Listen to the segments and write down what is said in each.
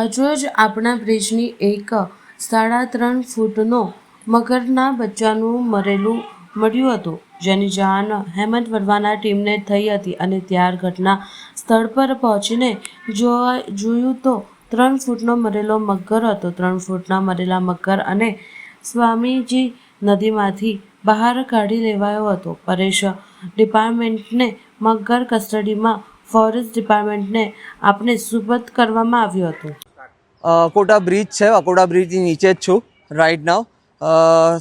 આજરોજ આપણા બ્રિજની એક 3.5 ફૂટનો મગરના બચ્ચાનું મરેલું મળ્યું હતું, જેની જાણ હેમંત વઢવાના ટીમને થઈ હતી અને ત્યાર ઘટના સ્થળ પર પહોંચીને જોયું તો 3 ફૂટનો મરેલો મગર હતો. 3 ફૂટના મરેલા મગર અને સ્વામીજી નદીમાંથી બહાર કાઢી લેવાયો હતો. ફોરેસ્ટ ડિપાર્ટમેન્ટને મગર કસ્ટડીમાં ફોરેસ્ટ ડિપાર્ટમેન્ટને આપને સુપરત કરવામાં આવ્યું હતું. અકોટા બ્રિજ છે, અકોટા બ્રિજની નીચે જ છું રાઈટ નાવ.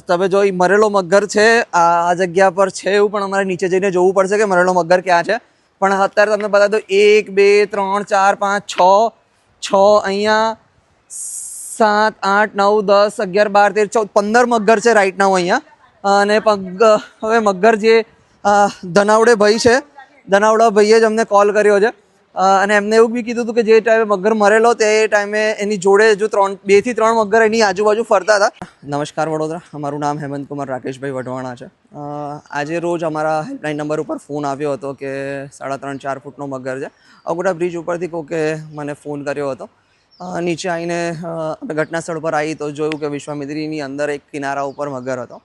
તમે જો મરેલો મગર છે આ જગ્યા પર છે એવું, પણ અમારે નીચે જઈને જોવું પડશે કે મરેલો મગર ક્યાં છે. પણ અત્યારે તમને બતા દો 1 2 3 4 5 6 અહીંયા 7 8 9 10 11 12 13 14 15 મગર છે રાઈટ નાવ અહીંયા. અને હવે મગર જે ધનાવડે ભાઈ છે, ધનાવડા ભાઈએ જ અમને કોલ કર્યો છે અને એમને એવું બી કીધું હતું કે જે ટાઈમે મગર મરેલો તે ટાઈમે એની જોડે જો 2 થી 3 મગર એની આજુબાજુ ફરતા હતા. નમસ્કાર વડોદરા, અમારું નામ હેમંત કુમાર રાકેશભાઈ વઢવાણા છે. આજે રોજ અમારા હેલ્પલાઇન નંબર ઉપર ફોન આવ્યો હતો કે 3.5-4 ફૂટનો મગર છે. અકોટા બ્રિજ ઉપરથી કોકે મને ફોન કર્યો હતો. નીચે આવીને ઘટના સ્થળ પર આવી તો જોયું કે વિશ્વામિત્રીની અંદર એક કિનારા ઉપર મગર હતો.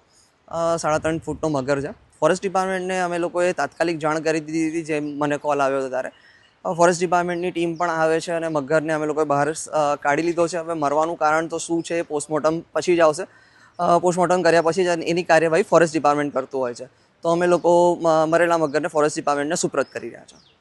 3.5 ફૂટનો મગર છે. ફોરેસ્ટ ડિપાર્ટમેન્ટને અમે લોકોએ તાત્કાલિક જાણ કરી દીધી હતી જેમ મને કોલ આવ્યો હતો ત્યારે. ફોરેસ્ટ ડિપાર્ટમેન્ટની ટીમ પણ આવે છે અને મગરને અમે લોકોએ બહાર કાઢી લીધો છે. હવે મરવાનું કારણ તો શું છે એ પોસ્ટમોર્ટમ પછી જ આવશે. પોસ્ટમોર્ટમ કર્યા પછી જ એની કાર્યવાહી ફોરેસ્ટ ડિપાર્ટમેન્ટ કરતું હોય છે. તો અમે લોકો મરેલા મગરને ફોરેસ્ટ ડિપાર્ટમેન્ટને સુપ્રત કરી રહ્યા છે.